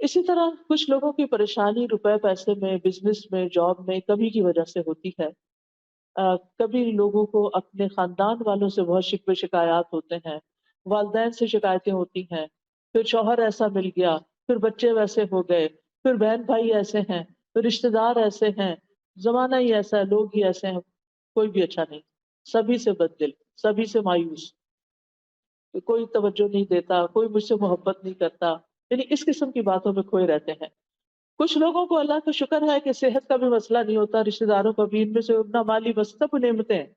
اسی طرح کچھ لوگوں کی پریشانی روپے پیسے میں، بزنس میں، جاب میں کمی کی وجہ سے ہوتی ہے۔ کبھی لوگوں کو اپنے خاندان والوں سے بہت شکوے شکایات ہوتے ہیں، والدین سے شکایتیں ہوتی ہیں، پھر شوہر ایسا مل گیا، پھر بچے ویسے ہو گئے، پھر بہن بھائی ایسے ہیں، پھر رشتہ دار ایسے ہیں، زمانہ ہی ایسا ہے، لوگ ہی ایسے ہیں، کوئی بھی اچھا نہیں، سبھی سے بددل، سبھی سے مایوس، کوئی توجہ نہیں دیتا، کوئی مجھ سے محبت نہیں کرتا، یعنی اس قسم کی باتوں میں کھوئے رہتے ہیں۔ کچھ لوگوں کو اللہ کا شکر ہے کہ صحت کا بھی مسئلہ نہیں ہوتا، رشتہ داروں کا بھی، ان میں سے اپنا مالی بس سب نعمتیں ہیں،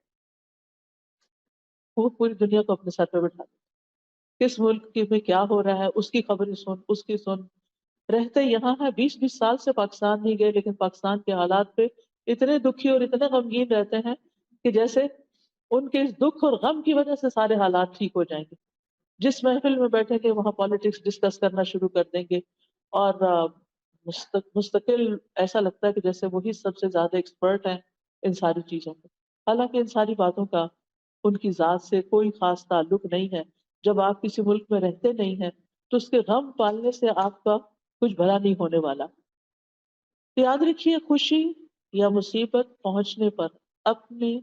وہ پوری دنیا کو اپنے سر پہ بٹھا دے، کس ملک کی میں کیا ہو رہا ہے اس کی خبریں سن، اس کی سن، رہتے یہاں ہے، 20 20 سال سے پاکستان نہیں گئے، لیکن پاکستان کے حالات پہ اتنے دکھی اور اتنے غمگین رہتے ہیں کہ جیسے ان کے اس دکھ اور غم کی وجہ سے سارے حالات ٹھیک ہو جائیں گے۔ جس محفل میں بیٹھیں گے وہاں پالیٹکس ڈسکس کرنا شروع کر دیں گے، اور مستقل ایسا لگتا ہے کہ جیسے وہی سب سے زیادہ ایکسپرٹ ہیں ان ساری چیزوں میں، حالانکہ ان ساری باتوں کا ان کی ذات سے کوئی خاص تعلق نہیں ہے۔ جب آپ کسی ملک میں رہتے نہیں ہیں تو اس کے غم پالنے سے آپ کا کچھ بھلا نہیں ہونے والا۔ یاد رکھیے، خوشی یا مصیبت پہنچنے پر اپنے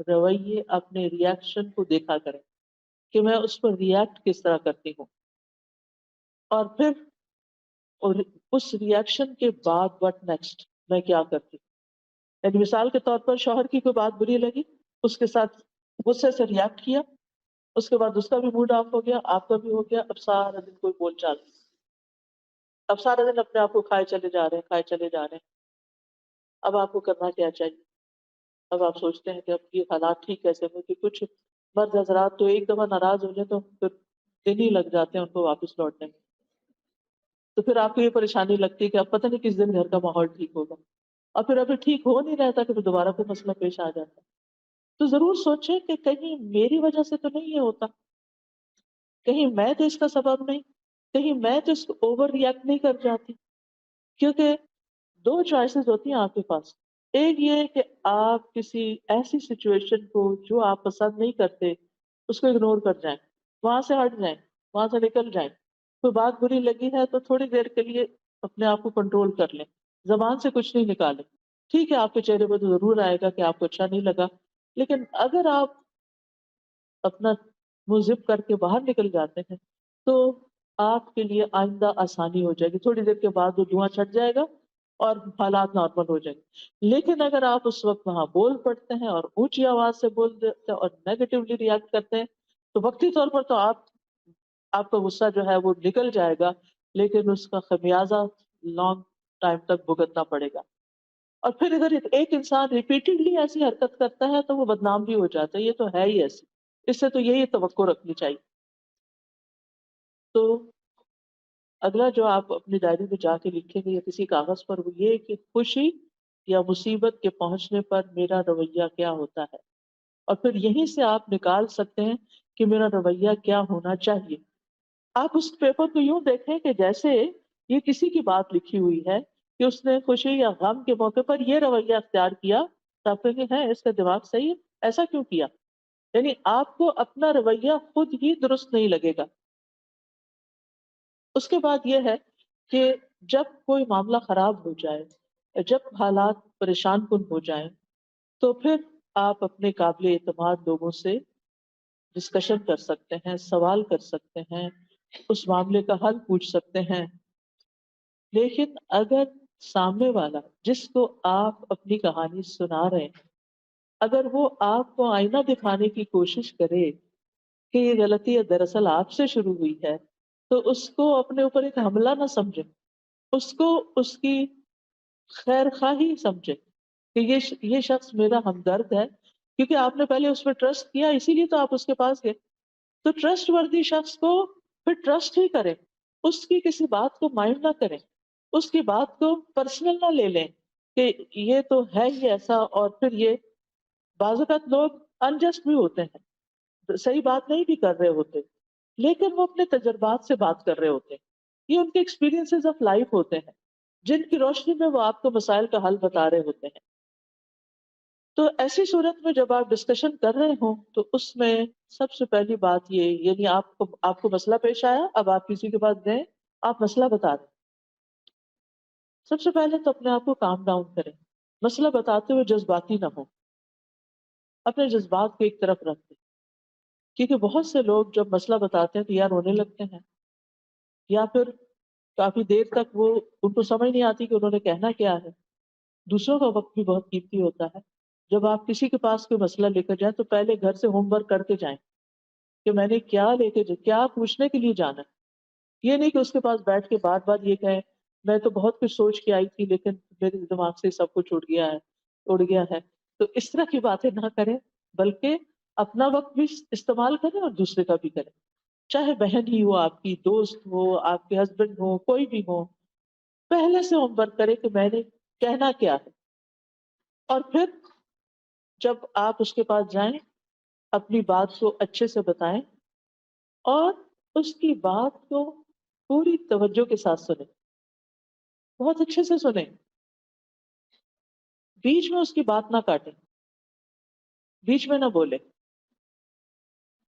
رویے، اپنے ریاکشن کو دیکھا کریں کہ میں اس پر ریاکٹ کس طرح کرتی ہوں، اور پھر اور اس ریاکشن کے بعد وٹ نیکسٹ، میں کیا کرتی ہوں۔ یعنی مثال کے طور پر شوہر کی کوئی بات بری لگی، اس کے ساتھ غصے سے ریاکٹ کیا، اس کے بعد اس کا بھی موڈ آف ہو گیا، آپ کا بھی ہو گیا، اب سارا دن کوئی بول چال نہیں، اب سارا دن اپنے آپ کو کھائے چلے جا رہے ہیں، کھائے چلے جا رہے ہیں۔ اب آپ کو کرنا کیا چاہیے؟ اب آپ سوچتے ہیں کہ اب یہ حالات ٹھیک کیسے ہو، کہ کچھ مرد حضرات تو ایک دفعہ ناراض ہو جائے تو پھر دن ہی لگ جاتے ہیں ان کو واپس لوٹنے میں، تو پھر آپ کو یہ پریشانی لگتی ہے کہ اب پتہ نہیں کس دن گھر کا ماحول ٹھیک ہوگا، اور پھر ابھی ٹھیک ہو نہیں رہتا کہ پھر دوبارہ کوئی مسئلہ پیش آ جاتا ہے۔ تو ضرور سوچیں کہ کہیں میری وجہ سے تو نہیں یہ ہوتا، کہیں میں تو اس کا سبب نہیں، کہیں میں تو اس کو اوور ریئیکٹ نہیں کر جاتی۔ کیونکہ دو چوائسز ہوتی ہیں آپ کے پاس، ایک یہ کہ آپ کسی ایسی سچویشن کو جو آپ پسند نہیں کرتے اس کو اگنور کر جائیں، وہاں سے ہٹ جائیں، وہاں سے نکل جائیں۔ کوئی بات بری لگی ہے تو تھوڑی دیر کے لیے اپنے آپ کو کنٹرول کر لیں، زبان سے کچھ نہیں نکالیں۔ ٹھیک ہے، آپ کے چہرے پہ تو ضرور آئے گا کہ آپ کو اچھا نہیں لگا، لیکن اگر آپ اپنا منہ زپ کر کے باہر نکل جاتے ہیں تو آپ کے لیے آئندہ آسانی ہو جائے گی، تھوڑی دیر کے بعد وہ دھواں چھٹ جائے گا اور حالات نارمل ہو جائیں گے۔ لیکن اگر آپ اس وقت وہاں بول پڑتے ہیں اور اونچی آواز سے بول دیتے ہیں اور نیگیٹولی ریئیکٹ کرتے ہیں تو وقتی طور پر تو آپ کا غصہ جو ہے وہ نکل جائے گا، لیکن اس کا خمیازہ لانگ ٹائم تک بھگتنا پڑے گا۔ اور پھر اگر ایک انسان ریپیٹڈلی ایسی حرکت کرتا ہے تو وہ بدنام بھی ہو جاتا ہے، یہ تو ہے ہی ایسی، اس سے تو یہی توقع رکھنی چاہیے۔ تو اگلا جو آپ اپنی ڈائری میں جا کے لکھیں گے یا کسی کاغذ پر، وہ یہ کہ خوشی یا مصیبت کے پہنچنے پر میرا رویہ کیا ہوتا ہے، اور پھر یہیں سے آپ نکال سکتے ہیں کہ میرا رویہ کیا ہونا چاہیے۔ آپ اس پیپر کو یوں دیکھیں کہ جیسے یہ کسی کی بات لکھی ہوئی ہے کہ اس نے خوشی یا غم کے موقع پر یہ رویہ اختیار کیا، تو آپ کہیں گے ہے اس کا دماغ صحیح ہے، ایسا کیوں کیا؟ یعنی آپ کو اپنا رویہ خود ہی درست نہیں لگے گا۔ اس کے بعد یہ ہے کہ جب کوئی معاملہ خراب ہو جائے، جب حالات پریشان کن ہو جائیں، تو پھر آپ اپنے قابل اعتماد لوگوں سے ڈسکشن کر سکتے ہیں، سوال کر سکتے ہیں، اس معاملے کا حل پوچھ سکتے ہیں۔ لیکن اگر سامنے والا جس کو آپ اپنی کہانی سنا رہے ہیں، اگر وہ آپ کو آئینہ دکھانے کی کوشش کرے کہ یہ غلطی دراصل آپ سے شروع ہوئی ہے، تو اس کو اپنے اوپر ایک حملہ نہ سمجھے، اس کو اس کی خیر خواہی سمجھے کہ یہ شخص میرا ہمدرد ہے، کیونکہ آپ نے پہلے اس پہ ٹرسٹ کیا، اسی لیے تو آپ اس کے پاس گئے۔ تو ٹرسٹ وردی شخص کو پھر ٹرسٹ ہی کریں، اس کی کسی بات کو مائنڈ نہ کریں، اس کی بات کو پرسنل نہ لے لیں کہ یہ تو ہے ہی ایسا، اور پھر یہ بعض اوقات لوگ انجسٹ بھی ہوتے ہیں، صحیح بات نہیں بھی کر رہے ہوتے، لیکن وہ اپنے تجربات سے بات کر رہے ہوتے ہیں، یہ ان کے ایکسپیرینسز آف لائف ہوتے ہیں جن کی روشنی میں وہ آپ کو مسائل کا حل بتا رہے ہوتے ہیں۔ تو ایسی صورت میں جب آپ ڈسکشن کر رہے ہوں تو اس میں سب سے پہلی بات یہ، یعنی آپ کو مسئلہ پیش آیا، اب آپ کسی کے پاس گئے، آپ مسئلہ بتا دیں سب سے پہلے تو اپنے آپ کو کام ڈاؤن کریں، مسئلہ بتاتے ہوئے جذباتی نہ ہو، اپنے جذبات کو ایک طرف رکھ دیں، کیونکہ بہت سے لوگ جب مسئلہ بتاتے ہیں تو یا رونے لگتے ہیں، یا پھر کافی دیر تک وہ ان کو سمجھ نہیں آتی کہ انہوں نے کہنا کیا ہے۔ دوسروں کا وقت بھی بہت قیمتی ہوتا ہے۔ جب آپ کسی کے پاس کوئی مسئلہ لے کر جائیں تو پہلے گھر سے ہوم ورک کر کے جائیں کہ میں نے کیا لے کے کیا پوچھنے کے لیے جانا ہے۔ یہ نہیں کہ اس کے پاس بیٹھ کے بار بار یہ کہیں میں تو بہت کچھ سوچ کے آئی تھی لیکن میرے دماغ سے سب کچھ اڑ گیا ہے۔ تو اس طرح کی باتیں نہ کریں، بلکہ اپنا وقت بھی استعمال کریں اور دوسرے کا بھی کریں، چاہے بہن ہی ہو، آپ کی دوست ہو، آپ کے ہسبینڈ ہو، کوئی بھی ہو، پہلے سے ہوم ورک کرے کہ میں نے کہنا کیا ہے، اور پھر جب آپ اس کے پاس جائیں اپنی بات کو اچھے سے بتائیں اور اس کی بات کو پوری توجہ کے ساتھ سنیں، بہت اچھے سے سنیں، بیچ میں اس کی بات نہ کاٹیں، بیچ میں نہ بولیں۔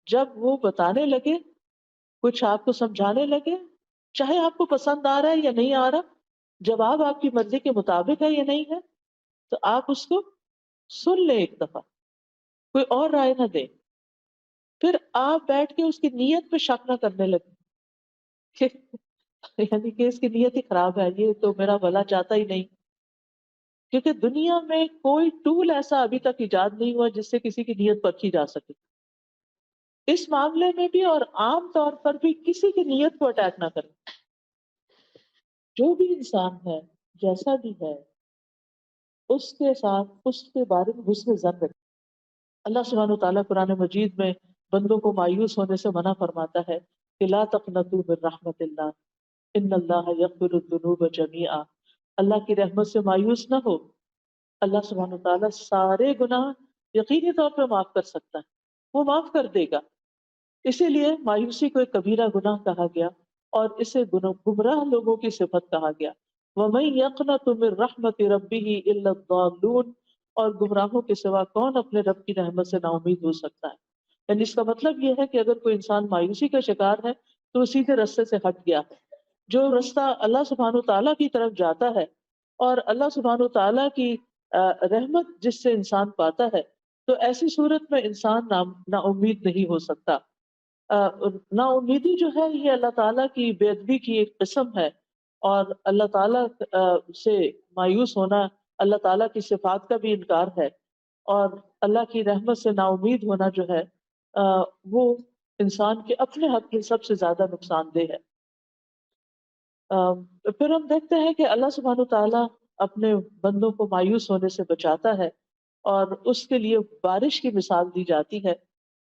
جب وہ بتانے لگے، کچھ آپ کو سمجھانے لگے، چاہے آپ کو پسند آ رہا ہے یا نہیں آ رہا، جواب آپ کی مرضی کے مطابق ہے یا نہیں ہے، تو آپ اس کو سن لیں ایک دفعہ، کوئی اور رائے نہ دیں، پھر آپ بیٹھ کے اس کی نیت پہ شک نہ کرنے لگے کہ یعنی کہ اس کی نیت ہی خراب ہے، یہ تو میرا بھلا چاہتا ہی نہیں، کیونکہ دنیا میں کوئی ٹول ایسا ابھی تک ایجاد نہیں ہوا جس سے کسی کی نیت پرکھی جا سکے۔ اس معاملے میں بھی اور عام طور پر بھی کسی کی نیت کو اٹیک نہ کریں۔ جو بھی انسان ہے، جیسا بھی ہے، اس کے ساتھ اس کے بارے میں حسن ظن رکھیں۔ اللہ سبحانہ وتعالیٰ قرآن مجید میں بندوں کو مایوس ہونے سے منع فرماتا ہے کہ لا تقنطوا من رحمت اللہ ان اللہ یغفر الذنوب جميعا، اللہ کی رحمت سے مایوس نہ ہو، اللہ سبحانہ وتعالیٰ سارے گناہ یقینی طور پہ معاف کر سکتا ہے، وہ معاف کر دے گا۔ اسی لیے مایوسی کو ایک کبیرہ گناہ کہا گیا اور اسے گمراہ لوگوں کی صفت کہا گیا۔ وَمَن يَقْنَطُ مِن رَحْمَةِ رَبِّهِ إِلَّا الضَّالُّونَ، اور گمراہوں کے سوا کون اپنے رب کی رحمت سے نا امید ہو سکتا ہے؟ یعنی اس کا مطلب یہ ہے کہ اگر کوئی انسان مایوسی کا شکار ہے تو وہ سیدھے رستے سے ہٹ گیا ہے۔ جو رستہ اللہ سبحانہ تعالیٰ کی طرف جاتا ہے اور اللہ سبحانہ تعالیٰ کی رحمت جس سے انسان پاتا ہے، تو ایسی صورت میں انسان نا امید نہیں ہو سکتا۔ نا امیدی جو ہے یہ اللہ تعالیٰ کی بے ادبی کی ایک قسم ہے، اور اللہ تعالیٰ سے مایوس ہونا اللہ تعالیٰ کی صفات کا بھی انکار ہے، اور اللہ کی رحمت سے نا امید ہونا جو ہے وہ انسان کے اپنے حق میں سب سے زیادہ نقصان دہ ہے۔ پھر ہم دیکھتے ہیں کہ اللہ سبحانہ تعالیٰ اپنے بندوں کو مایوس ہونے سے بچاتا ہے، اور اس کے لیے بارش کی مثال دی جاتی ہے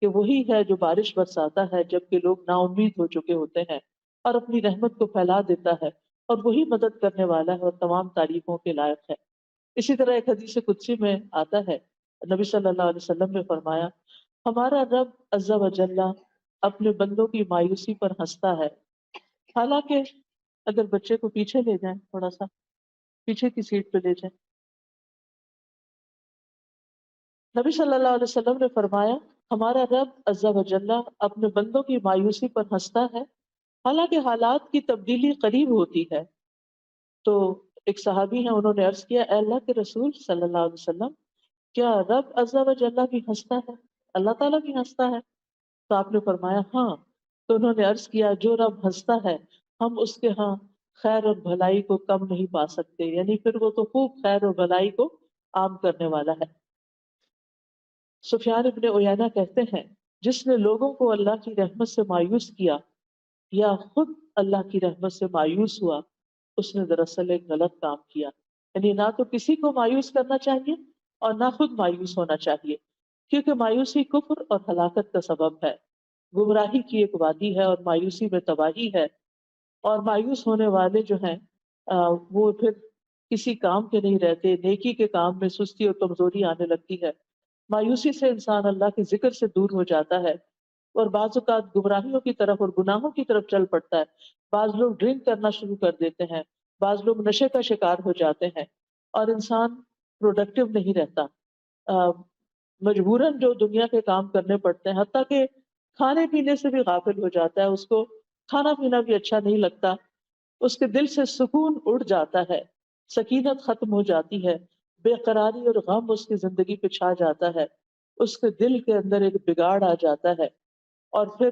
کہ وہی ہے جو بارش برساتا ہے جبکہ لوگ نا امید ہو چکے ہوتے ہیں، اور اپنی رحمت کو پھیلا دیتا ہے، اور وہی مدد کرنے والا ہے اور تمام تعریفوں کے لائق ہے۔ اسی طرح ایک حدیث قدسی میں آتا ہے، نبی صلی اللہ علیہ وسلم نے فرمایا ہمارا رب عز و جل اپنے بندوں کی مایوسی پر ہنستا ہے، حالانکہ اگر بچے کو پیچھے لے جائیں، تھوڑا سا پیچھے کی سیٹ پہ لے جائیں، نبی صلی اللہ علیہ وسلم نے فرمایا ہمارا رب عز و جل اپنے بندوں کی مایوسی پر ہنستا ہے حالانکہ حالات کی تبدیلی قریب ہوتی ہے۔ تو ایک صحابی ہیں، انہوں نے عرض کیا اے اللہ کے رسول صلی اللہ علیہ وسلم، کیا رب عز و جل بھی ہنستا ہے، اللہ تعالیٰ بھی ہنستا ہے؟ تو آپ نے فرمایا ہاں۔ تو انہوں نے عرض کیا جو رب ہنستا ہے ہم اس کے ہاں خیر اور بھلائی کو کم نہیں پا سکتے، یعنی پھر وہ تو خوب خیر اور بھلائی کو عام کرنے والا ہے۔ سفیان ابن عیینہ کہتے ہیں جس نے لوگوں کو اللہ کی رحمت سے مایوس کیا یا خود اللہ کی رحمت سے مایوس ہوا، اس نے دراصل ایک غلط کام کیا۔ یعنی نہ تو کسی کو مایوس کرنا چاہیے اور نہ خود مایوس ہونا چاہیے، کیونکہ مایوسی کفر اور ہلاکت کا سبب ہے، گمراہی کی ایک وادی ہے اور مایوسی میں تباہی ہے، اور مایوس ہونے والے جو ہیں وہ پھر کسی کام کے نہیں رہتے، نیکی کے کام میں سستی اور کمزوری آنے لگتی ہے، مایوسی سے انسان اللہ کے ذکر سے دور ہو جاتا ہے، اور بعض اوقات گمراہیوں کی طرف اور گناہوں کی طرف چل پڑتا ہے۔ بعض لوگ ڈرنک کرنا شروع کر دیتے ہیں، بعض لوگ نشے کا شکار ہو جاتے ہیں، اور انسان پروڈکٹیو نہیں رہتا، مجبوراً جو دنیا کے کام کرنے پڑتے ہیں، حتیٰ کہ کھانے پینے سے بھی غافل ہو جاتا ہے، اس کو کھانا پینا بھی اچھا نہیں لگتا، اس کے دل سے سکون اڑ جاتا ہے، سکینت ختم ہو جاتی ہے، بے قراری اور غم اس کی زندگی پہ چھا جاتا ہے، اس کے دل کے اندر ایک بگاڑ آ جاتا ہے، اور پھر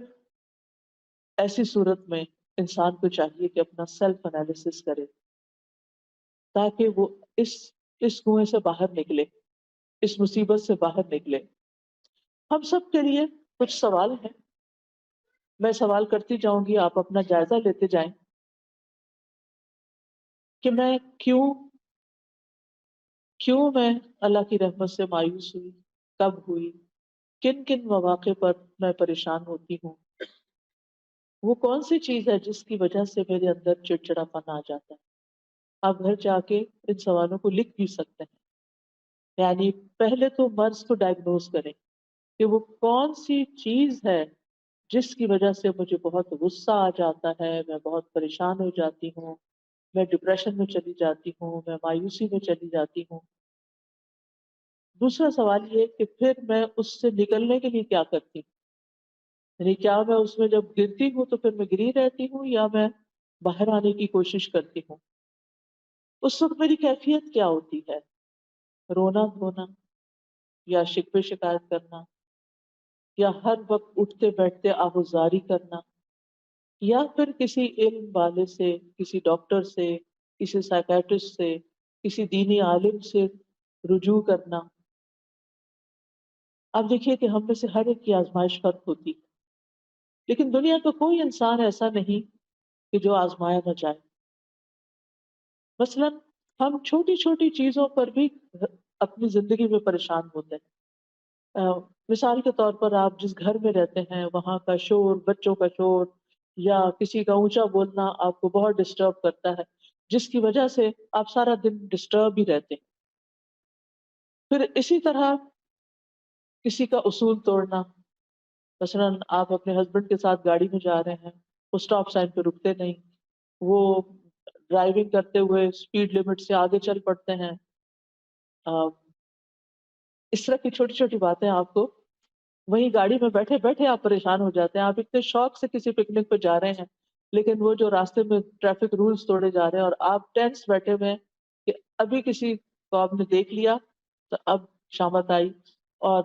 ایسی صورت میں انسان کو چاہیے کہ اپنا سیلف انالیسس کرے تاکہ وہ اس اس کنویں سے باہر نکلے، اس مصیبت سے باہر نکلے۔ ہم سب کے لیے کچھ سوال ہیں، میں سوال کرتی جاؤں گی، آپ اپنا جائزہ لیتے جائیں کہ میں کیوں میں اللہ کی رحمت سے مایوس ہوئی، کب ہوئی، کن کن مواقع پر میں پریشان ہوتی ہوں، وہ کون سی چیز ہے جس کی وجہ سے میرے اندر چڑچڑاپن آ جاتا ہے۔ آپ گھر جا کے ان سوالوں کو لکھ بھی سکتے ہیں، یعنی پہلے تو مرض کو ڈائگنوز کریں کہ وہ کون سی چیز ہے جس کی وجہ سے مجھے بہت غصہ آ جاتا ہے، میں بہت پریشان ہو جاتی ہوں، میں ڈپریشن میں چلی جاتی ہوں، میں مایوسی میں چلی جاتی ہوں۔ دوسرا سوال یہ کہ پھر میں اس سے نکلنے کے لیے کیا کرتی ہوں، یعنی کیا میں اس میں جب گرتی ہوں تو پھر میں گری رہتی ہوں یا میں باہر آنے کی کوشش کرتی ہوں۔ اس وقت میری کیفیت کیا ہوتی ہے، رونا دھونا یا شکوے شکایت کرنا یا ہر وقت اٹھتے بیٹھتے آہوزاری کرنا یا پھر کسی علم والے سے، کسی ڈاکٹر سے، کسی سائیکیٹرسٹ سے، کسی دینی عالم سے رجوع کرنا۔ اب دیکھیے کہ ہم میں سے ہر ایک کی آزمائش فرق ہوتی، لیکن دنیا کا کوئی انسان ایسا نہیں کہ جو آزمایا نہ جائے۔ مثلا ہم چھوٹی چھوٹی چیزوں پر بھی اپنی زندگی میں پریشان ہوتے ہیں۔ مثال کے طور پر آپ جس گھر میں رہتے ہیں وہاں کا شور، بچوں کا شور یا کسی کا اونچا بولنا آپ کو بہت ڈسٹرب کرتا ہے، جس کی وجہ سے آپ سارا دن ڈسٹرب ہی رہتے ہیں۔ پھر اسی طرح کسی کا اصول توڑنا، مثلا آپ اپنے ہسبینڈ کے ساتھ گاڑی میں جا رہے ہیں، وہ اسٹاپ سائن پہ رکتے نہیں، وہ ڈرائیونگ کرتے ہوئے اسپیڈ لمٹ سے آگے چل پڑتے ہیں۔ آ، اس طرح کی چھوٹی چھوٹی باتیں آپ کو، وہیں گاڑی میں بیٹھے بیٹھے آپ پریشان ہو جاتے ہیں، آپ اتنے شوق سے کسی پکنک پہ جا رہے ہیں لیکن وہ جو راستے میں ٹریفک رولز توڑے جا رہے ہیں اور آپ ٹینس بیٹھے ہوئے ہیں کہ ابھی کسی کو آپ نے دیکھ لیا تو اب شامت آئی، اور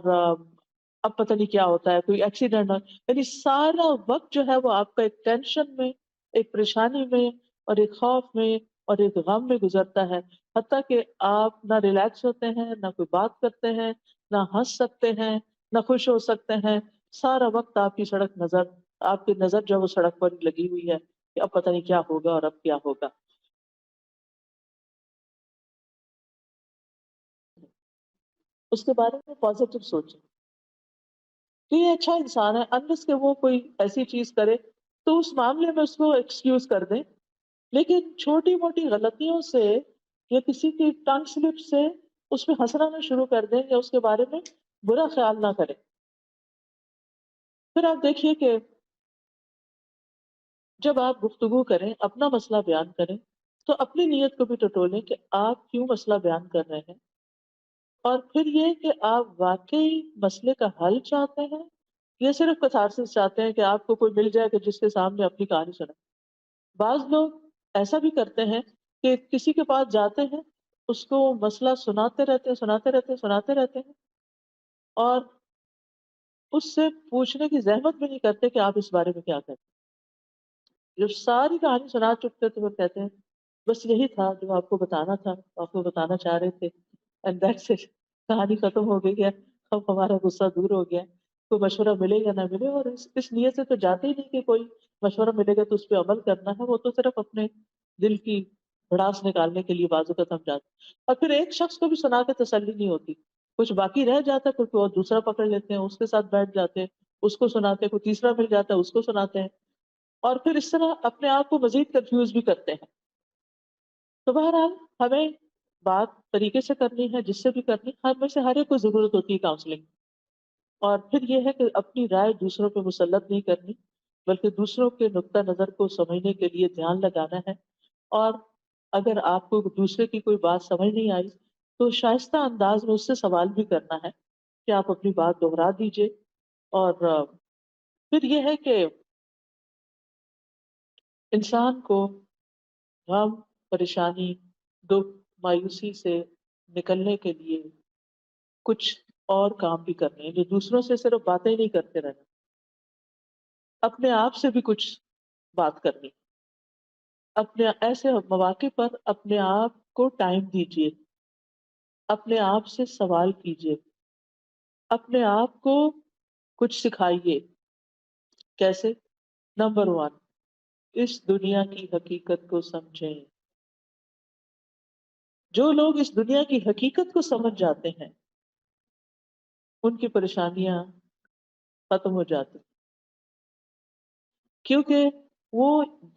اب پتہ نہیں کیا ہوتا ہے، کوئی ایکسیڈنٹ ہو، یعنی سارا وقت جو ہے وہ آپ کا ایک ٹینشن میں، ایک پریشانی میں اور ایک خوف میں اور ایک غم میں گزرتا ہے، حتیٰ کہ آپ نہ ریلیکس ہوتے ہیں، نہ کوئی بات کرتے ہیں، نہ ہنس سکتے ہیں، نہ خوش ہو سکتے ہیں۔ سارا وقت آپ کی نظر جو وہ سڑک پر لگی ہوئی ہے کہ اب پتہ نہیں کیا ہوگا اور اب کیا ہوگا۔ اس کے بارے میں پازیٹیو سوچیں کہ یہ اچھا انسان ہے، انلس کہ وہ کوئی ایسی چیز کرے تو اس معاملے میں اس کو ایکسکیوز کر دیں، لیکن چھوٹی موٹی غلطیوں سے یا کسی کی ٹنگ سلپ سے اس میں ہنسنا نہ شروع کر دیں یا اس کے بارے میں برا خیال نہ کریں۔ پھر آپ دیکھیے کہ جب آپ گفتگو کریں، اپنا مسئلہ بیان کریں تو اپنی نیت کو بھی ٹٹولیں کہ آپ کیوں مسئلہ بیان کر رہے ہیں، اور پھر یہ کہ آپ واقعی مسئلے کا حل چاہتے ہیں یا صرف کتھارسس چاہتے ہیں کہ آپ کو کوئی مل جائے کہ جس کے سامنے اپنی کہانی سنائے۔ بعض لوگ ایسا بھی کرتے ہیں کہ کسی کے پاس جاتے ہیں، اس کو مسئلہ سناتے رہتے ہیں، سناتے رہتے ہیں، سناتے رہتے ہیں، اور اس سے پوچھنے کی زحمت بھی نہیں کرتے کہ آپ اس بارے میں کیا کرتے ہیں۔ جب ساری کہانی سنا چکتے تو وہ کہتے ہیں بس یہی تھا جو آپ کو بتانا تھا، آپ کو بتانا چاہ رہے تھے، اینڈ دیٹس اٹ، کہانی ختم ہو گئی ہے، اب ہمارا غصہ دور ہو گیا۔ کوئی مشورہ ملے یا نہ ملے، اور اس نیت سے تو جاتے ہی نہیں کہ کوئی مشورہ ملے گا تو اس پہ عمل کرنا ہے، وہ تو صرف اپنے دل کی بھڑاس نکالنے کے لیے بازو کا تھم جاتے ہیں۔ اور پھر ایک شخص کو بھی سنا کے تسلی نہیں ہوتی، کچھ باقی رہ جاتا ہے، کوئی اور دوسرا پکڑ لیتے ہیں، اس کے ساتھ بیٹھ جاتے ہیں، اس کو سناتے ہیں، کوئی تیسرا مل جاتا ہے، اس کو سناتے ہیں، اور پھر اس طرح اپنے آپ کو مزید کنفیوز بھی کرتے ہیں۔ تو بہرحال ہمیں بات طریقے سے کرنی ہے، جس سے بھی کرنی، ہم میں سے ہر ایک کو ضرورت ہوتی ہے کاؤنسلنگ، اور پھر یہ ہے کہ اپنی رائے دوسروں پہ مسلط نہیں کرنی، بلکہ دوسروں کے نقطہ نظر کو سمجھنے کے لیے دھیان لگانا ہے، اور اگر آپ کو دوسرے کی کوئی بات سمجھ نہیں آئی تو شائستہ انداز میں اس سے سوال بھی کرنا ہے کہ آپ اپنی بات دوہرا دیجئے۔ اور پھر یہ ہے کہ انسان کو غم، پریشانی، دکھ مایوسی سے نکلنے کے لیے کچھ اور کام بھی کرنے ہیں، جو دوسروں سے صرف باتیں نہیں کرتے رہنا، اپنے آپ سے بھی کچھ بات کرنی. اپنے ایسے مواقع پر اپنے آپ کو ٹائم دیجیے، اپنے آپ سے سوال کیجیے، اپنے آپ کو کچھ سکھائیے. کیسے؟ نمبر ون، اس دنیا کی حقیقت کو سمجھیں. جو لوگ اس دنیا کی حقیقت کو سمجھ جاتے ہیں ان کی پریشانیاں ختم ہو جاتی، کیونکہ وہ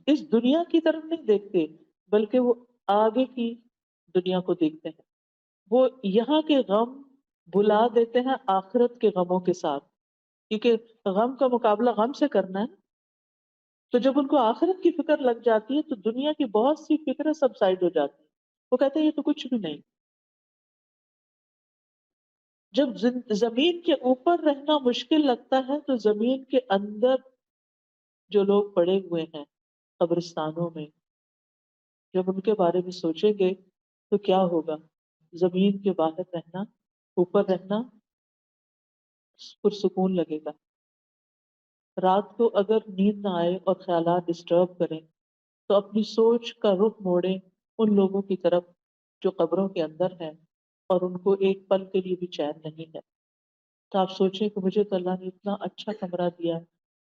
اس دنیا کی طرف نہیں دیکھتے بلکہ وہ آگے کی دنیا کو دیکھتے ہیں. وہ یہاں کے غم بھلا دیتے ہیں آخرت کے غموں کے ساتھ، کیونکہ غم کا مقابلہ غم سے کرنا ہے. تو جب ان کو آخرت کی فکر لگ جاتی ہے تو دنیا کی بہت سی فکریں سب سائڈ ہو جاتی ہیں. وہ کہتے ہیں یہ تو کچھ بھی نہیں. جب زمین کے اوپر رہنا مشکل لگتا ہے تو زمین کے اندر جو لوگ پڑے ہوئے ہیں قبرستانوں میں، جب ان کے بارے میں سوچیں گے تو کیا ہوگا؟ زمین کے باہر رہنا، اوپر رہنا پرسکون لگے گا. رات کو اگر نیند نہ آئے اور خیالات ڈسٹرب کریں تو اپنی سوچ کا رخ موڑیں ان لوگوں کی طرف جو قبروں کے اندر ہیں اور ان کو ایک پل کے لیے بھی چین نہیں ہے. تو آپ سوچیں کہ مجھے تو اللہ نے اتنا اچھا کمرہ دیا ہے،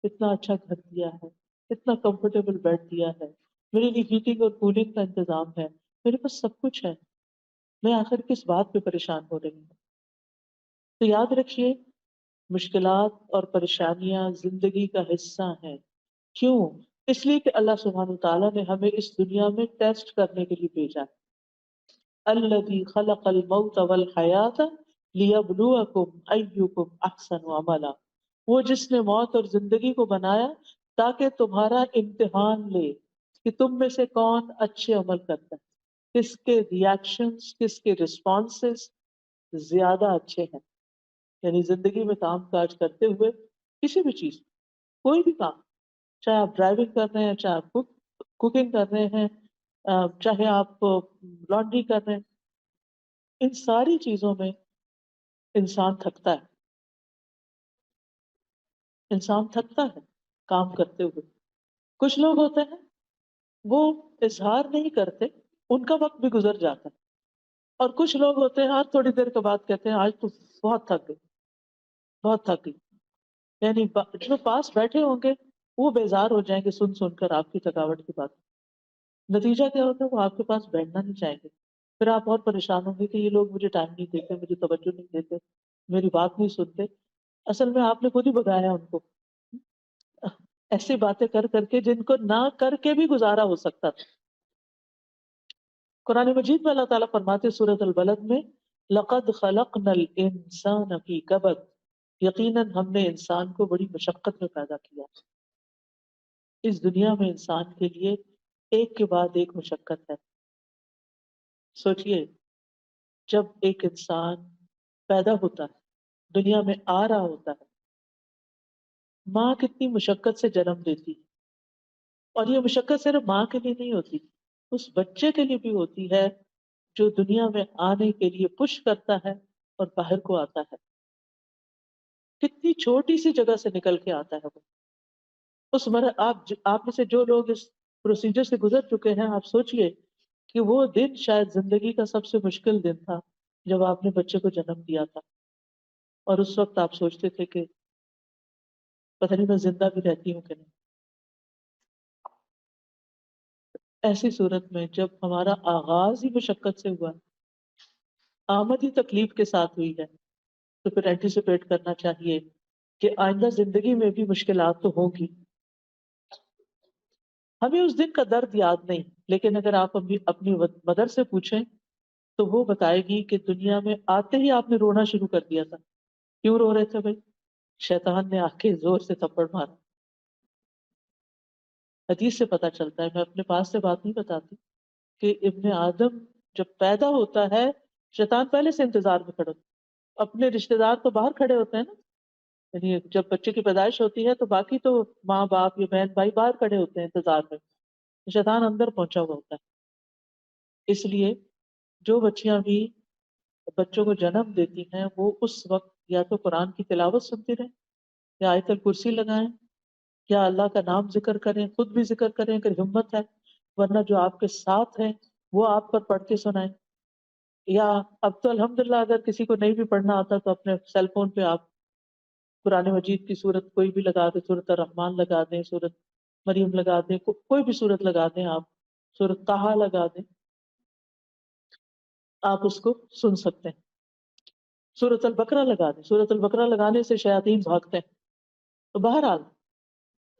اتنا اچھا گھر دیا ہے، اتنا کمفرٹیبل بیڈ دیا ہے، میرے لیے ہیٹنگ اور کولنگ کا انتظام ہے، میرے پاس سب کچھ ہے، میں آخر کس بات پہ پریشان ہو رہی ہوں؟ تو یاد رکھیے، مشکلات اور پریشانیاں زندگی کا حصہ ہیں. کیوں؟ اس لیے کہ اللہ سبحانہ وتعالیٰ نے ہمیں اس دنیا میں ٹیسٹ کرنے کے لیے بھیجا ہے. الذی خلق الموت والحیات لیبلوکم ایکم احسن عملا. وہ جس نے موت اور زندگی کو بنایا تاکہ تمہارا امتحان لے کہ تم میں سے کون اچھے عمل کرتا ہے، کس کے ریاکشنز، کس کے رسپانسز زیادہ اچھے ہیں. یعنی زندگی میں کام کاج کرتے ہوئے کسی بھی چیز، کوئی بھی کام، چاہے آپ ڈرائیونگ کر رہے ہیں، چاہے آپ کوکنگ کر رہے ہیں، چاہے آپ لانڈری کر رہے ہیں، ان ساری چیزوں میں انسان تھکتا ہے. انسان تھکتا ہے کام کرتے ہوئے. کچھ لوگ ہوتے ہیں وہ اظہار نہیں کرتے، ان کا وقت بھی گزر جاتا ہے. اور کچھ لوگ ہوتے ہیں ہر تھوڑی دیر کے بعد کہتے ہیں آج تو بہت تھک گئے، بہت تھک گئی. یعنی جو پاس بیٹھے ہوں گے وہ بیزار ہو جائیں گے سن سن کر آپ کی تھکاوٹ کی بات. نتیجہ کیا ہوتا ہے؟ وہ آپ کے پاس بیٹھنا نہیں چاہیں گے. پھر آپ اور پریشان ہوں گے کہ یہ لوگ مجھے ٹائم نہیں دیتے، مجھے توجہ نہیں دیتے، میری بات نہیں سنتے. اصل میں آپ نے خود ہی بگایا ان کو ایسی باتیں کر کر کے جن کو نہ کر کے بھی گزارا ہو سکتا تھا. قرآن مجید میں اللہ تعالیٰ فرماتے سورۃ البلد میں لقد خلقنا الانسان فی کبد، یقیناً ہم نے انسان کو بڑی مشقت میں پیدا کیا. اس دنیا میں انسان کے لیے ایک کے بعد ایک مشقت ہے. سوچئے، جب ایک انسان پیدا ہوتا ہے، دنیا میں آ رہا ہوتا ہے، ماں کتنی مشقت سے جنم دیتی ہے. اور یہ مشقت صرف ماں کے لیے نہیں ہوتی، اس بچے کے لیے بھی ہوتی ہے جو دنیا میں آنے کے لیے پش کرتا ہے اور باہر کو آتا ہے. کتنی چھوٹی سی جگہ سے نکل کے آتا ہے وہ. آپ میں سے جو لوگ اس پروسیجر سے گزر چکے ہیں، آپ سوچئے کہ وہ دن شاید زندگی کا سب سے مشکل دن تھا جب آپ نے بچے کو جنم دیا تھا. اور اس وقت آپ سوچتے تھے کہ پتہ نہیں میں زندہ بھی رہتی ہوں کہ نہیں. ایسی صورت میں جب ہمارا آغاز ہی مشقت سے ہوا، آمد ہی تکلیف کے ساتھ ہوئی ہے، تو پھر اینٹیسپیٹ کرنا چاہیے کہ آئندہ زندگی میں بھی مشکلات تو ہوں گی. ہمیں اس دن کا درد یاد نہیں، لیکن اگر آپ اپنی مدر سے پوچھیں تو وہ بتائے گی کہ دنیا میں آتے ہی آپ نے رونا شروع کر دیا تھا. کیوں رو رہے تھے بھائی؟ شیطان نے آ کے زور سے تھپڑ مارا. حدیث سے پتہ چلتا ہے، میں اپنے پاس سے بات نہیں بتاتی، کہ ابن آدم جب پیدا ہوتا ہے شیطان پہلے سے انتظار میں کھڑا ہوتا ہے. اپنے رشتہ دار تو باہر کھڑے ہوتے ہیں نا، یعنی جب بچے کی پیدائش ہوتی ہے تو باقی تو ماں باپ یا بہن بھائی باہر کھڑے ہوتے ہیں انتظار میں، شیطان اندر پہنچا ہوا ہوتا ہے. اس لیے جو بچیاں بھی بچوں کو جنم دیتی ہیں وہ اس وقت یا تو قرآن کی تلاوت سنتی رہیں یا آیت الکرسی لگائیں یا اللہ کا نام ذکر کریں، خود بھی ذکر کریں اگر ہمت ہے، ورنہ جو آپ کے ساتھ ہیں وہ آپ پر پڑھ کے سنائیں. یا اب تو الحمدللہ اگر کسی کو نہیں بھی پڑھنا آتا تو اپنے سیل فون پہ آپ قرآن مجید کی صورت کوئی بھی لگا دیں، صورت الرحمن لگا دیں، صورت مریم لگا دیں، کوئی بھی صورت لگا دیں، آپ صورت طٰہٰ لگا دیں، آپ اس کو سن سکتے ہیں. سورۃ البقرہ لگا دیں، سورۃ البقرہ لگانے سے شیاطین بھاگتے ہیں. تو بہرحال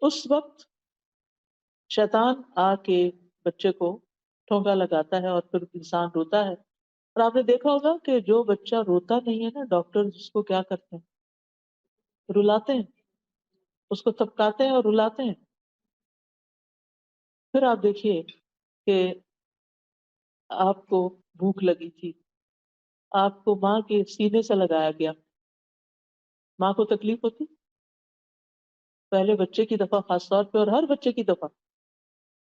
اس وقت شیطان آ کے بچے کو ٹھونکا لگاتا ہے اور پھر انسان روتا ہے. اور آپ نے دیکھا ہوگا کہ جو بچہ روتا نہیں ہے نا، ڈاکٹر اس کو کیا کرتے ہیں؟ رلاتے ہیں، اس کو تھپکاتے ہیں اور رلاتے ہیں. پھر آپ دیکھیے کہ آپ کو بھوک لگی تھی، آپ کو ماں کے سینے سے لگایا گیا، ماں کو تکلیف ہوتی؟ پہلے بچے کی دفعہ خاص طور پہ اور ہر بچے کی دفعہ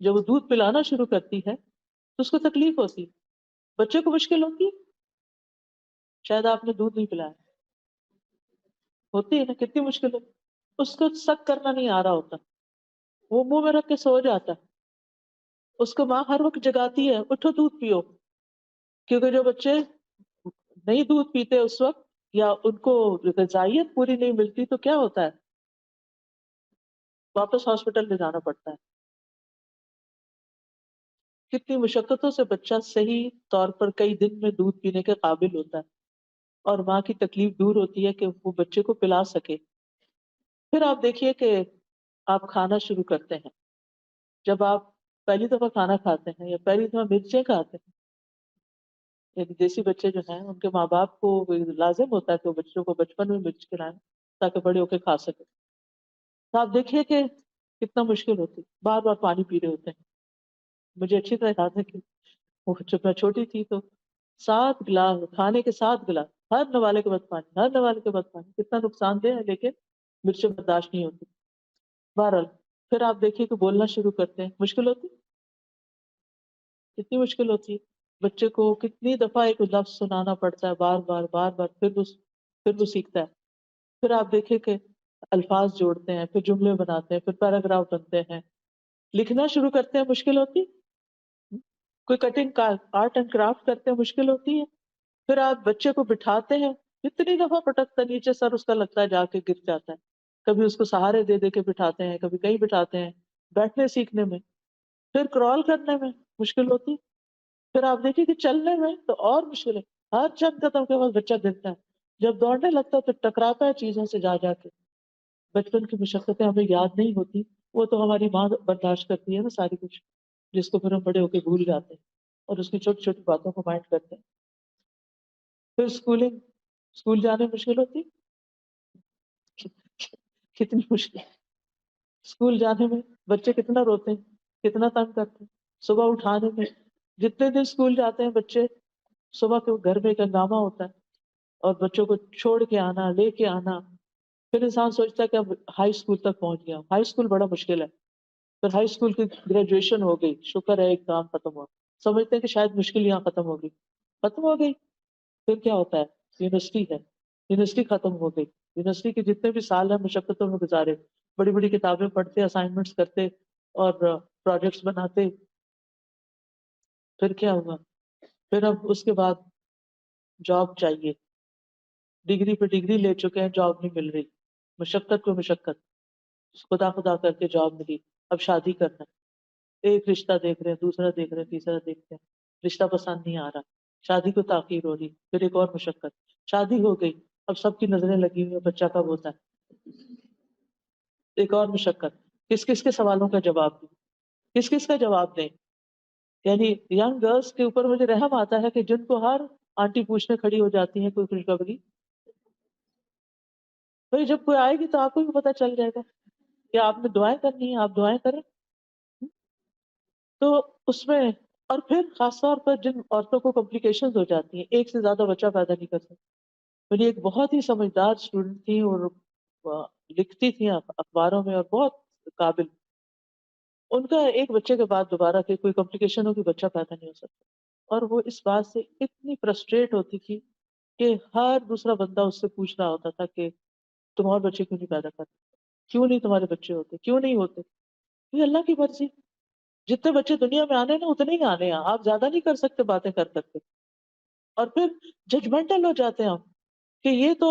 جب وہ دودھ پلانا شروع کرتی ہے تو اس کو تکلیف ہوتی، بچے کو مشکل ہوتی. شاید آپ نے دودھ نہیں پلایا، ہوتی ہے نا، کتنی مشکل ہوتی. اس کو سک کرنا نہیں آ رہا ہوتا، وہ منہ میں رکھ کے سو جاتا ہے، اس کو ماں ہر وقت جگاتی ہے اٹھو دودھ پیو. کیونکہ جو بچے نہیں دودھ پیتے اس وقت یا ان کو غذائیت پوری نہیں ملتی تو کیا ہوتا ہے؟ واپس ہاسپٹل میں جانا پڑتا ہے. کتنی مشقتوں سے بچہ صحیح طور پر کئی دن میں دودھ پینے کے قابل ہوتا ہے اور ماں کی تکلیف دور ہوتی ہے کہ وہ بچے کو پلا سکے. پھر آپ دیکھیے کہ آپ کھانا شروع کرتے ہیں. جب آپ پہلی دفعہ کھانا کھاتے ہیں یا پہلی دفعہ مرچیں کھاتے ہیں، یعنی دیسی بچے جو ہیں ان کے ماں باپ کو لازم ہوتا ہے کہ وہ بچوں کو بچپن میں مرچ کھلائیں تاکہ بڑے ہو کے کھا سکیں. تو آپ دیکھیے کہ کتنا مشکل ہوتی، بار بار پانی پی رہے ہوتے ہیں. مجھے اچھی طرح یاد ہے کہ وہ جب میں چھوٹی تھی تو 7 گلاس کھانے کے 7 گلاس، ہر نوالے کے بعد پانی، ہر نوالے کے بعد پانی. کتنا نقصان دہ ہے لیکن مرچیں برداشت نہیں ہوتی. بہرحال پھر آپ دیکھیے کہ بولنا شروع کرتے ہیں، مشکل ہوتی، کتنی مشکل ہوتی ہے. بچے کو کتنی دفعہ ایک لفظ سنانا پڑتا ہے بار بار بار بار، پھر وہ سیکھتا ہے. پھر آپ دیکھیں کہ الفاظ جوڑتے ہیں، پھر جملے بناتے ہیں، پھر پیراگراف بنتے ہیں، لکھنا شروع کرتے ہیں، مشکل ہوتی. کوئی کٹنگ کا آرٹ اینڈ کرافٹ کرتے ہیں، مشکل ہوتی ہے. پھر آپ بچے کو بٹھاتے ہیں، کتنی دفعہ پٹکتا نیچے، سر اس کا لگتا ہے جا کے گر جاتا ہے. کبھی اس کو سہارے دے دے کے بٹھاتے ہیں، کبھی کہیں بٹھاتے ہیں. بیٹھنے سیکھنے میں، پھر کرال کرنے میں مشکل ہوتی. پھر آپ دیکھیں کہ چلنے میں تو اور مشکل ہے. ہر چند قدم کے بعد بچہ گرتا ہے، جب دوڑنے لگتا ہے تو ٹکراتا ہے چیزوں سے جا جا کے. بچپن کی مشقتیں ہمیں یاد نہیں ہوتی، وہ تو ہماری ماں برداشت کرتی ہے نا ساری کچھ، جس کو پھر ہم بڑے ہو کے بھول جاتے ہیں اور اس کی چھوٹی چھوٹی باتوں کو مائنڈ کرتے ہیں. پھر اسکول جانے میں مشکل ہوتی، کتنی مشکل. اسکول جانے میں بچے کتنا روتے ہیں، کتنا تنگ کرتے ہیں. صبح اٹھانے میں، جتنے دن اسکول جاتے ہیں بچے، صبح کے گھر میں ایک ہنگامہ ہوتا ہے اور بچوں کو چھوڑ کے آنا، لے کے آنا. پھر انسان سوچتا ہے کہ اب ہائی اسکول تک پہنچ گیا. ہائی اسکول بڑا مشکل ہے. پھر ہائی اسکول کی گریجویشن ہو گئی، شکر ہے ایک کام ختم ہوا. سمجھتے ہیں کہ شاید مشکل یہاں ختم ہوگی، ختم ہو گئی. پھر کیا ہوتا ہے؟ یونیورسٹی ہے، یونیورسٹی ختم ہو گئی. یونیورسٹی کے جتنے بھی سال ہیں مشقتوں میں گزارے، بڑی بڑی کتابیں پڑھتے، اسائنمنٹس کرتے اور پروجیکٹس بناتے. پھر کیا ہوا؟ پھر اب اس کے بعد جاب چاہیے، ڈگری پہ ڈگری لے چکے ہیں، جاب نہیں مل رہی. مشقت پہ مشقت، خدا خدا کر کے جاب ملی. اب شادی کرنا ہے، ایک رشتہ دیکھ رہے ہیں، دوسرا دیکھ رہے ہیں، تیسرا دیکھ رہے ہیں، رشتہ پسند نہیں آ رہا، شادی کو تاخیر ہو رہی. پھر ایک اور مشقت، شادی ہو گئی، اب سب کی نظریں لگی ہوئی ہیں بچہ کب ہوتا ہے. ایک اور مشقت، کس کس کے سوالوں کا جواب دیں، کس کس کا جواب دیں. یعنی ینگ گرلس کے اوپر مجھے رحم آتا ہے کہ جن کو ہر آنٹی پوچھنے کھڑی ہو جاتی ہیں کوئی خوشخبری. بھائی جب کوئی آئے گی تو آپ کو بھی پتہ چل جائے گا کہ آپ نے دعائیں کرنی ہیں، آپ دعائیں کریں. تو اس میں، اور پھر خاص طور پر جن عورتوں کو کمپلیکیشنز ہو جاتی ہیں، ایک سے زیادہ بچہ پیدا نہیں کر سکتی. میری ایک بہت ہی سمجھدار اسٹوڈنٹ تھی اور لکھتی تھی اخباروں میں اور بہت قابل. ان کا ایک بچے کے بعد دوبارہ کہ کوئی کمپلیکیشن ہو کہ بچہ پیدا نہیں ہو سکتا. اور وہ اس بات سے اتنی فرسٹریٹ ہوتی تھی کہ ہر دوسرا بندہ اس سے پوچھ رہا ہوتا تھا کہ تم اور بچے کیوں نہیں پیدا کرتے، کیوں نہیں تمہارے بچے ہوتے، کیوں نہیں ہوتے؟ یہ اللہ کی مرضی، جتنے بچے دنیا میں آنے ہیں نا اتنے ہی آنے ہیں، آپ زیادہ نہیں کر سکتے باتیں کر کرتے. اور پھر ججمنٹل ہو جاتے ہیں ہم کہ یہ تو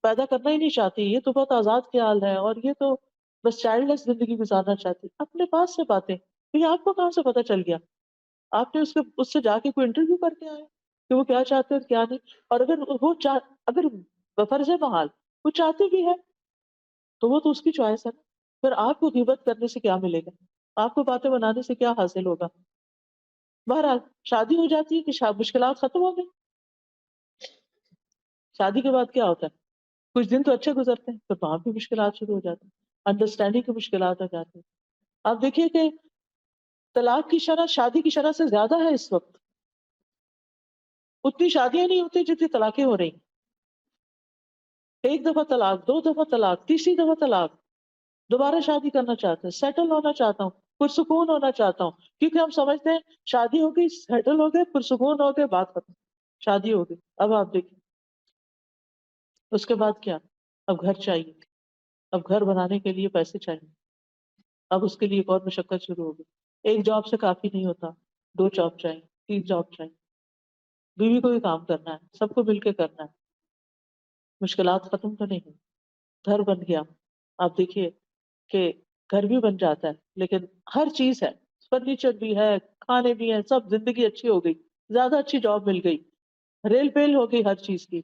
پیدا کرنا ہی نہیں چاہتی، یہ تو بہت آزاد خیال ہے، اور یہ تو بس چائلڈ لیس زندگی گزارنا چاہتی. اپنے پاس سے باتیں، یہ آپ کو کہاں سے پتا چل گیا؟ آپ نے اس سے جا کے کوئی انٹرویو کر کے آئے کہ وہ کیا چاہتے ہیں اور کیا نہیں؟ اور اگر بفرض محال وہ چاہتی بھی ہے تو وہ تو اس کی چوائس ہے نا. پھر آپ کو غیبت کرنے سے کیا ملے گا؟ آپ کو باتیں بنانے سے کیا حاصل ہوگا؟ بہرحال شادی ہو جاتی ہے کہ مشکلات ختم ہو گئی. شادی کے بعد کیا ہوتا ہے؟ کچھ دن تو اچھے گزرتے ہیں، پھر وہاں بھی مشکلات شروع ہو جاتی ہیں، انڈرسٹینڈنگ کی مشکلات ہو جاتی ہیں. آپ دیکھیے کہ طلاق کی شرح شادی کی شرح سے زیادہ ہے اس وقت. اتنی شادیاں نہیں ہوتی جتنی طلاقیں ہو رہی ہیں. ایک دفعہ طلاق، دو دفعہ طلاق، تیسری دفعہ طلاق. دوبارہ شادی کرنا چاہتے ہیں، سیٹل ہونا چاہتا ہوں، پرسکون ہونا چاہتا ہوں، کیونکہ ہم سمجھتے ہیں شادی ہو گئی، سیٹل ہو گئے، پرسکون ہو گئے، بات ختم. شادی ہو گئی، اب آپ دیکھیں اس کے بعد کیا؟ اب گھر چاہیے، اب گھر بنانے کے لیے پیسے چاہیے، اب اس کے لیے ایک اور مشقت شروع ہوگی. ایک جاب سے کافی نہیں ہوتا، دو جاب چاہیے، تین جاب چاہیے، بیوی کو بھی کام کرنا ہے، سب کو مل کے کرنا ہے. مشکلات ختم تو نہیں. گھر بن گیا، آپ دیکھیے کہ گھر بھی بن جاتا ہے لیکن ہر چیز ہے، فرنیچر بھی ہے، کھانے بھی ہیں، سب، زندگی اچھی ہو گئی، زیادہ اچھی جاب مل گئی، ریل پیل ہو گئی ہر چیز کی.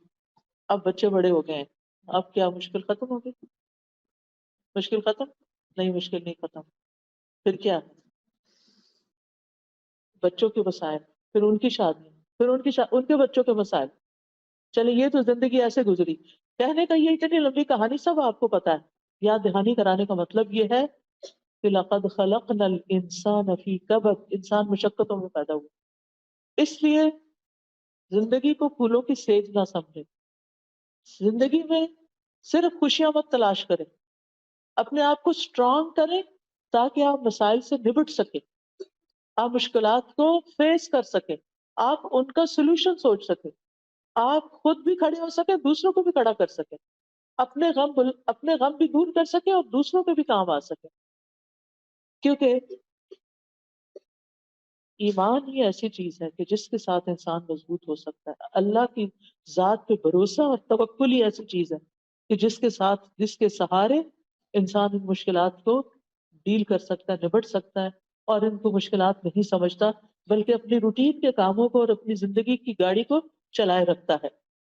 اب بچے بڑے ہو گئے ہیں، اب کیا مشکل ختم ہو گئی؟ مشکل ختم؟ نہیں، مشکل نہیں ختم. پھر کیا ہے؟ بچوں کے مسائل، پھر ان کی شادی، پھر ان کے بچوں کے مسائل. چلے یہ تو زندگی ایسے گزری. کہنے کا یہ اتنی لمبی کہانی سب آپ کو پتا ہے. یاد دہانی کرانے کا مطلب یہ ہے کہ لقد خلقنا الانسان فی کبد، انسان مشقتوں میں پیدا ہوا. اس لیے زندگی کو پھولوں کی سیج نہ سمجھے. زندگی میں صرف خوشیاں مت تلاش کریں، اپنے آپ کو اسٹرانگ کریں تاکہ آپ مسائل سے نبٹ سکیں، آپ مشکلات کو فیس کر سکیں، آپ ان کا سولوشن سوچ سکیں، آپ خود بھی کھڑے ہو سکیں، دوسروں کو بھی کھڑا کر سکیں، اپنے غم بھی دور کر سکیں اور دوسروں کے بھی کام آ سکیں. کیونکہ ایمان ہی ایسی چیز ہے کہ جس کے ساتھ انسان مضبوط ہو سکتا ہے. اللہ کی ذات پہ بھروسہ اور توکل ہی ایسی چیز ہے کہ جس کے سہارے انسان ان مشکلات کو ڈیل کر سکتا ہے، نبٹ سکتا ہے، اور ان کو مشکلات نہیں سمجھتا بلکہ اپنی روٹین کے کاموں کو اور اپنی زندگی کی گاڑی کو چلائے رکھتا ہے.